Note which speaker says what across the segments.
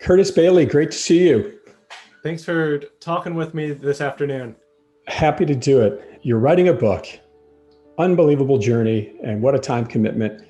Speaker 1: Curtis Bailey, great to see you.
Speaker 2: Thanks for talking with me this afternoon.
Speaker 1: Happy to do it. You're writing a book, unbelievable journey, and what a time commitment.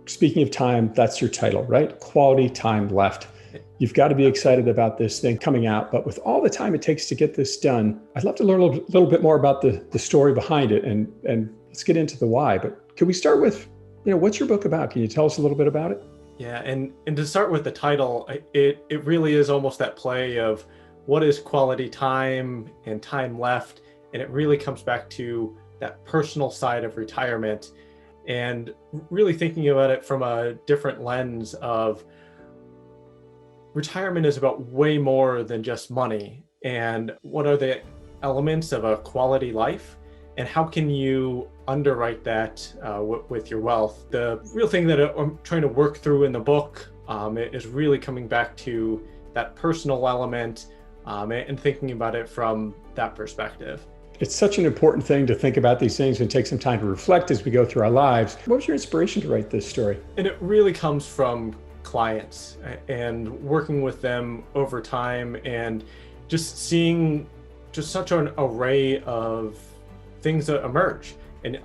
Speaker 1: Speaking of time, that's your title, right? Quality Time Left. You've got to be excited about this thing coming out, but with all the time it takes to get this done, I'd love to learn a little bit more about the story behind it, and let's get into the why. But can we start with, what's your book about? Can you tell us a little bit about it?
Speaker 2: Yeah, and to start with the title, it really is almost that play of what is quality time and time left, and it really comes back to that personal side of retirement and really thinking about it from a different lens of retirement is about way more than just money, and what are the elements of a quality life and how can you underwrite that with your wealth. The real thing that I'm trying to work through in the book is really coming back to that personal element and thinking about it from that perspective.
Speaker 1: It's such an important thing to think about these things and take some time to reflect as we go through our lives. What was your inspiration to write this story?
Speaker 2: And it really comes from clients and working with them over time and just seeing just such an array of things that emerge. And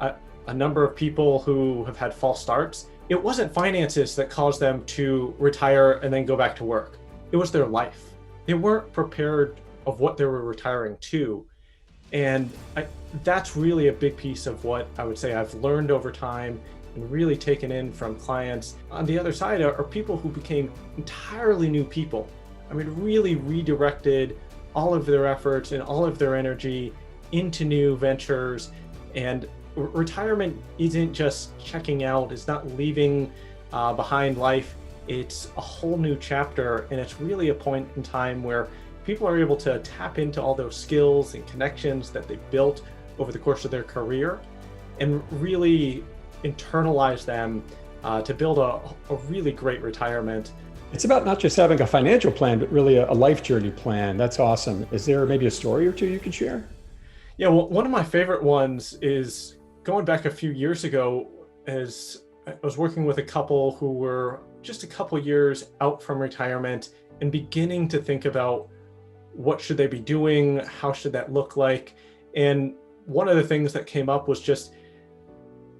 Speaker 2: a number of people who have had false starts, it wasn't finances that caused them to retire and then go back to work. It was their life. They weren't prepared of what they were retiring to. And that's really a big piece of what I would say I've learned over time and really taken in from clients. On the other side are people who became entirely new people. I mean, really redirected all of their efforts and all of their energy into new ventures. And retirement isn't just checking out, it's not leaving behind life. It's a whole new chapter, and it's really a point in time where people are able to tap into all those skills and connections that they built over the course of their career and really internalize them to build a really great retirement.
Speaker 1: It's about not just having a financial plan, but really a life journey plan. That's awesome. Is there maybe a story or two you could share?
Speaker 2: Yeah, well, one of my favorite ones is going back a few years ago as I was working with a couple who were just a couple years out from retirement and beginning to think about what should they be doing, how should that look like. And one of the things that came up was just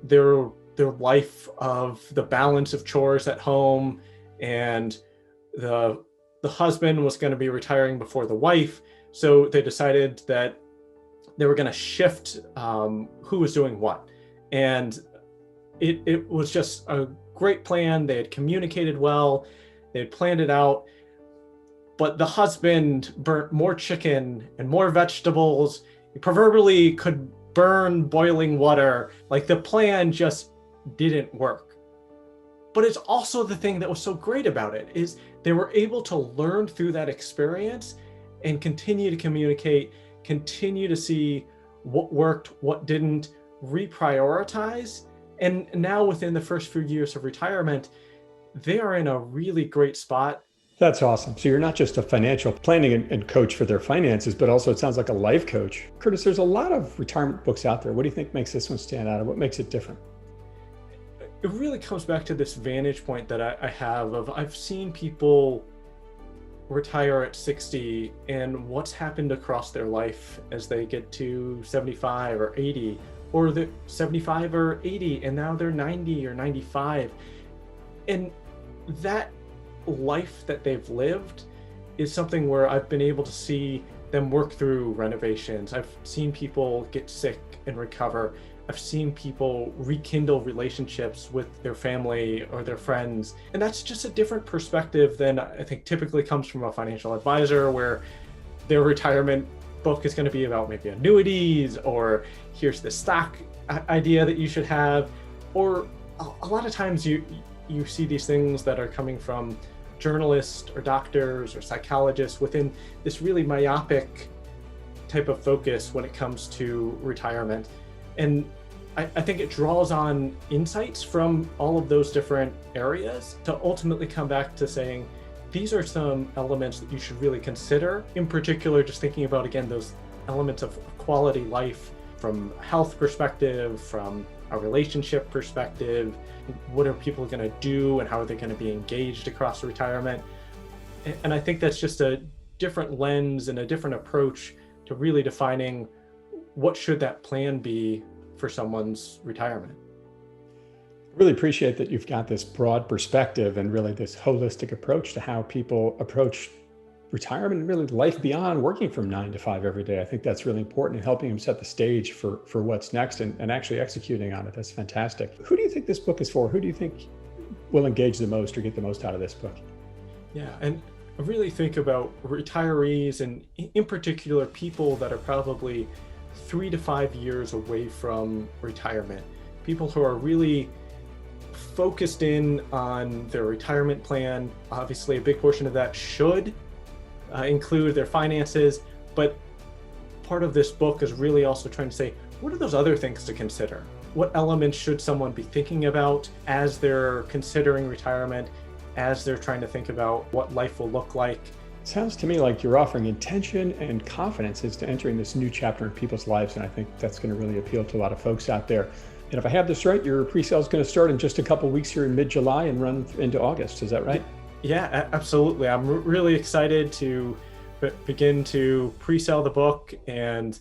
Speaker 2: their life of the balance of chores at home, and the husband was going to be retiring before the wife. So they decided that they were going to shift who was doing what. And it was just a great plan. They had communicated well, they had planned it out, but the husband burnt more chicken and more vegetables. He proverbially could burn boiling water. Like, the plan just didn't work. But it's also the thing that was so great about it is they were able to learn through that experience and continue to communicate, continue to see what worked, what didn't, reprioritize. And now within the first few years of retirement, they are in a really great spot.
Speaker 1: That's awesome. So you're not just a financial planning and coach for their finances, but also it sounds like a life coach. Curtis, there's a lot of retirement books out there. What do you think makes this one stand out, and what makes it different?
Speaker 2: It really comes back to this vantage point that I have of I've seen people retire at 60 and what's happened across their life as they get to 75 or 80, or they're 75 or 80 and now they're 90 or 95. And that life that they've lived is something where I've been able to see them work through renovations. I've seen people get sick and recover. I've seen people rekindle relationships with their family or their friends. And that's just a different perspective than I think typically comes from a financial advisor, where their retirement book is going to be about maybe annuities, or here's the stock idea that you should have. Or a lot of times you see these things that are coming from journalists or doctors or psychologists within this really myopic type of focus when it comes to retirement. And I think it draws on insights from all of those different areas to ultimately come back to saying, these are some elements that you should really consider. In particular, just thinking about, again, those elements of quality life from a health perspective, from a relationship perspective. What are people going to do and how are they going to be engaged across retirement? And I think that's just a different lens and a different approach to really defining what should that plan be for someone's retirement.
Speaker 1: I really appreciate that you've got this broad perspective and really this holistic approach to how people approach retirement and really life beyond working from 9 to 5 every day. I think that's really important in helping them set the stage for what's next and actually executing on it. That's fantastic. Who do you think this book is for? Who do you think will engage the most or get the most out of this book?
Speaker 2: Yeah, and I really think about retirees and in particular people that are probably 3 to 5 years away from retirement. People who are really focused in on their retirement plan. Obviously, a big portion of that should include their finances, but part of this book is really also trying to say, what are those other things to consider? What elements should someone be thinking about as they're considering retirement, as they're trying to think about what life will look like?
Speaker 1: Sounds to me like you're offering intention and confidence as to entering this new chapter in people's lives, and I think that's going to really appeal to a lot of folks out there. And if I have this right, your pre-sale is going to start in just a couple of weeks here in mid-July and run into August. Is that right?
Speaker 2: Yeah, absolutely. I'm really excited to begin to pre-sell the book and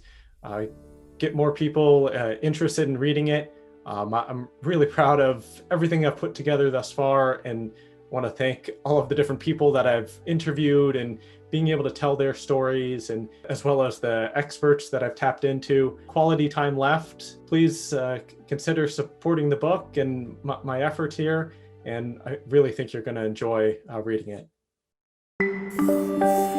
Speaker 2: get more people interested in reading it. I'm really proud of everything I've put together thus far, and want to thank all of the different people that I've interviewed and being able to tell their stories, and as well as the experts that I've tapped into. Quality Time Left. Please consider supporting the book and my efforts here. And I really think you're going to enjoy reading it.